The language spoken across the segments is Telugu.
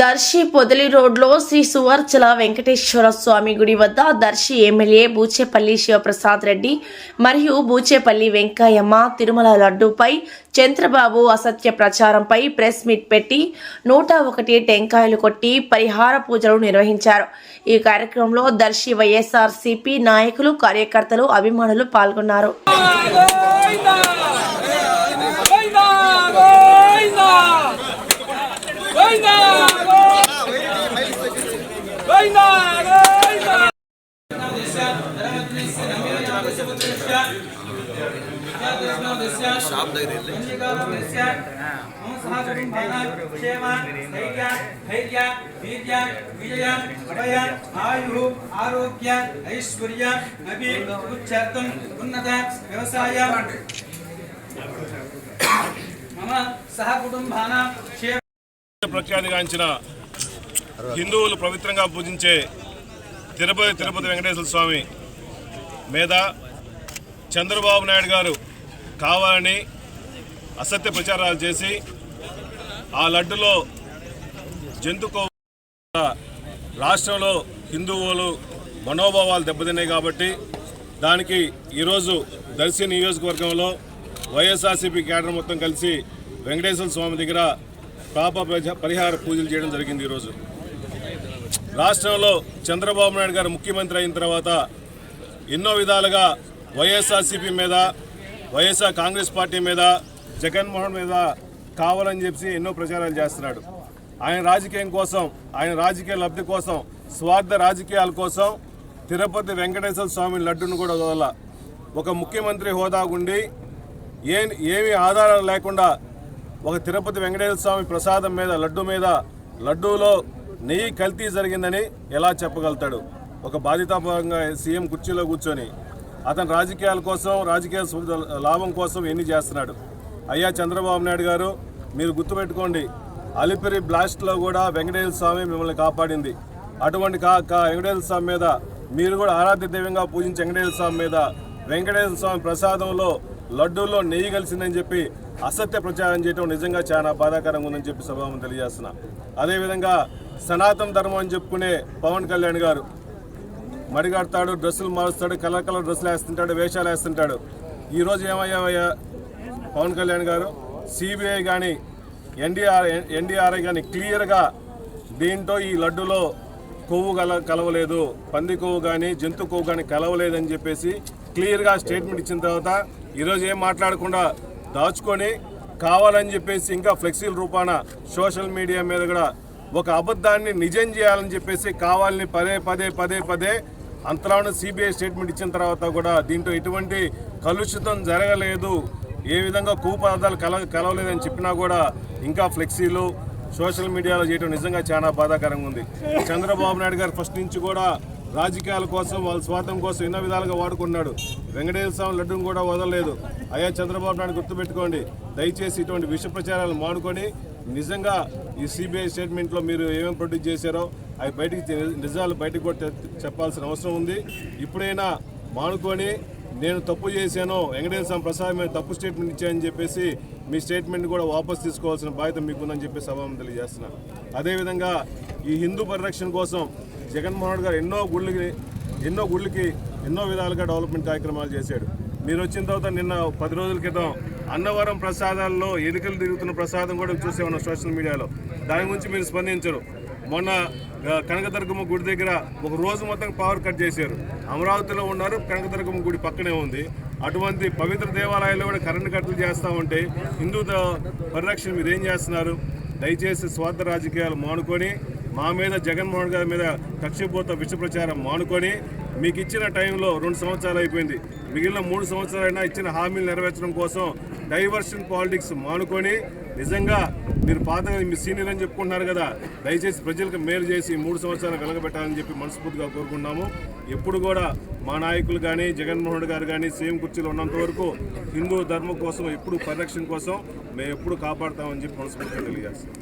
దర్శి పొదలి రోడ్లో శ్రీ సువర్చల వెంకటేశ్వర స్వామి గుడి వద్ద దర్శి ఎమ్మెల్యే బూచేపల్లి శివప్రసాద్ రెడ్డి మరియు బూచేపల్లి వెంకయ్యమ్మ తిరుమల లడ్డూపై చంద్రబాబు అసత్య ప్రచారంపై ప్రెస్ మీట్ పెట్టి 101 టెంకాయలు కొట్టి పరిహార పూజలు నిర్వహించారు. ఈ కార్యక్రమంలో దర్శి వైఎస్ఆర్సీపీ నాయకులు, కార్యకర్తలు, అభిమానులు పాల్గొన్నారు. ఆరోగ్య ఐశ్వర్య అభివృద్ధ్యర్థం ఉన్నత వ్యవసాయ మమ సహ కుటుంబానాం ప్రఖ్యాతిగాంచిన హిందువులు పవిత్రంగా పూజించే తిరుపతి వెంకటేశ్వర స్వామి మీద చంద్రబాబు నాయుడు గారు కావాలని అసత్య ప్రచారాలు చేసి ఆ లడ్డులో జంతుకో రాష్ట్రంలో హిందువులు మనోభావాలు దెబ్బతిన్నాయి కాబట్టి దానికి ఈరోజు దర్శి నియోజకవర్గంలో వైఎస్ఆర్సీపీ కేడర్ మొత్తం కలిసి వెంకటేశ్వర స్వామి దగ్గర పాప పరిహార పూజలు చేయడం జరిగింది. ఈరోజు రాష్ట్రంలో చంద్రబాబు నాయుడు గారు ముఖ్యమంత్రి అయిన తర్వాత ఎన్నో విధాలుగా వైఎస్ఆర్సీపీ మీద, వైఎస్ఆర్ కాంగ్రెస్ పార్టీ మీద, జగన్మోహన్ మీద కావాలని చెప్పి ఎన్నో ప్రచారాలు చేస్తున్నాడు. ఆయన రాజకీయం కోసం, ఆయన రాజకీయ లబ్ధి కోసం, స్వార్థ రాజకీయాల కోసం తిరుపతి వెంకటేశ్వర స్వామి లడ్డును కూడా వదల ఒక ముఖ్యమంత్రి హోదా ఉండి ఏమీ ఆధారాలు లేకుండా ఒక తిరుపతి వెంకటేశ్వర స్వామి ప్రసాదం మీద, లడ్డూలో నెయ్యి కల్తీ జరిగిందని ఎలా చెప్పగలుగుతాడు? ఒక బాధితాపరంగా సీఎం కుర్చీలో కూర్చొని అతను రాజకీయాల కోసం, రాజకీయ లాభం కోసం ఎన్ని చేస్తున్నాడు. అయ్యా చంద్రబాబు నాయుడు గారు, మీరు గుర్తుపెట్టుకోండి, అలిపిరి బ్లాస్ట్లో కూడా వెంకటేశ్వర స్వామి మిమ్మల్ని కాపాడింది. అటువంటి వెంకటేశ్వర స్వామి మీద మీరు కూడా ఆరాధ్య దైవంగా పూజించే వెంకటేశ్వర స్వామి మీద వెంకటేశ్వర స్వామి ప్రసాదంలో లడ్డూల్లో నెయ్యి కలిసిందని చెప్పి అసత్య ప్రచారం చేయడం నిజంగా చాలా బాధాకరంగా ఉందని చెప్పి సభాముఖం తెలియజేస్తున్నా. అదేవిధంగా సనాతన ధర్మం అని చెప్పుకునే పవన్ కళ్యాణ్ గారు మడిగడతాడు, డ్రెస్సులు మారుస్తాడు, కలర్ డ్రెస్సులు వేస్తుంటాడు, వేషాలు వేస్తుంటాడు. ఈరోజు ఏమయ్యావయ్యా పవన్ కళ్యాణ్ గారు? సిబిఐ కానీ ఎన్డీఆర్ఐ కానీ క్లియర్గా దీంట్లో ఈ లడ్డులో కొవ్వు కలవలేదు, పంది కొవ్వు కానీ జంతు కొవ్వు కానీ కలవలేదని చెప్పేసి క్లియర్గా స్టేట్మెంట్ ఇచ్చిన తర్వాత ఈరోజు ఏం మాట్లాడకుండా దాచుకొని కావాలని చెప్పేసి ఇంకా ఫ్లెక్సీల రూపాన సోషల్ మీడియా మీద కూడా ఒక అబద్ధాన్ని నిజం చేయాలని చెప్పేసి కావాలని పదే అంతలోనే సిబిఐ స్టేట్మెంట్ ఇచ్చిన తర్వాత కూడా దీంట్లో ఎటువంటి కలుషితం జరగలేదు, ఏ విధంగా కొవ్వు పదార్థాలు కలవలేదని చెప్పినా కూడా ఇంకా ఫ్లెక్సీలు సోషల్ మీడియాలో చేయడం నిజంగా చాలా బాధాకరంగా ఉంది. చంద్రబాబు నాయుడు గారు ఫస్ట్ నుంచి కూడా రాజకీయాల కోసం, వాళ్ళ స్వార్థం కోసం ఎన్నో విధాలుగా వాడుకున్నాడు. వెంకటేశ్వర స్వామి లడ్డూను కూడా వదలలేదు. అయ్యా చంద్రబాబు నాయుడు గుర్తుపెట్టుకోండి, దయచేసి ఇటువంటి విష ప్రచారాలు మానుకొని నిజంగా ఈ సిబిఐ స్టేట్మెంట్లో మీరు ఏమేమి ప్రొడ్యూస్ చేశారో అవి నిజాలు బయటకు కూడా చెప్పాల్సిన అవసరం ఉంది. ఇప్పుడైనా మానుకొని నేను తప్పు చేశాను, వెంకటేశ్వర స్వామి ప్రసాద్ మీద తప్పు స్టేట్మెంట్ ఇచ్చాయని చెప్పేసి మీ స్టేట్మెంట్ కూడా వాపసు తీసుకోవాల్సిన బాధ్యత మీకుందని చెప్పి సభాముఖం తెలియజేస్తున్నాను. అదేవిధంగా ఈ హిందూ పరిరక్షణ కోసం జగన్మోహన్ గారు ఎన్నో గుళ్ళకి ఎన్నో విధాలుగా డెవలప్మెంట్ కార్యక్రమాలు చేశాడు. మీరు వచ్చిన తర్వాత నిన్న 10 రోజుల క్రితం అన్నవరం ప్రసాదాల్లో ఎలుకలు తిరుగుతున్న ప్రసాదం కూడా చూసేమన్నా సోషల్ మీడియాలో. దాని గురించి మీరు స్పందించరు. మొన్న కనకదుర్గమ్మ గుడి దగ్గర ఒక రోజు మొత్తం పవర్ కట్ చేశారు. అమరావతిలో ఉన్నారు, కనకదుర్గమ్మ గుడి పక్కనే ఉంది. అటువంటి పవిత్ర దేవాలయాల్లో కూడా కరెంటు కట్లు చేస్తూ ఉంటే హిందూ పరిరక్షణ మీరు ఏం చేస్తున్నారు? దయచేసి స్వార్థ రాజకీయాలు మానుకొని మా మీద, జగన్మోహన్ గారి మీద కక్షిపోత విష ప్రచారం మానుకొని మీకు ఇచ్చిన టైంలో 2 సంవత్సరాలు అయిపోయింది, మిగిలిన 3 సంవత్సరాలైనా ఇచ్చిన హామీలు నెరవేర్చడం కోసం డైవర్షన్ పాలిటిక్స్ మానుకొని నిజంగా మీరు పాతగా మీ సీనియర్ అని చెప్పుకుంటున్నారు కదా, దయచేసి ప్రజలకు మేలు చేసి 3 సంవత్సరాలు వెలగబెట్టాలని చెప్పి మనస్ఫూర్తిగా కోరుకున్నాము. ఎప్పుడు కూడా మా నాయకులు కానీ, జగన్మోహన్ గారు కానీ సీఎం కుర్చీలో ఉన్నంత వరకు హిందూ ధర్మం కోసం, ఎప్పుడు పరిరక్షణ కోసం మేము ఎప్పుడు కాపాడుతామని చెప్పి మనస్ఫూర్తిగా తెలియజేస్తాం.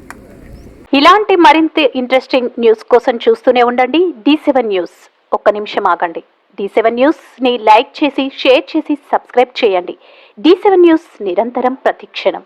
ఇలాంటి మరింత ఇంట్రెస్టింగ్ న్యూస్ కోసం చూస్తూనే ఉండండి D7 న్యూస్. ఒక్క నిమిషం ఆగండి. D7 న్యూస్ని లైక్ చేసి, షేర్ చేసి, సబ్స్క్రైబ్ చేయండి. D7 న్యూస్ నిరంతరం ప్రతిక్షణం.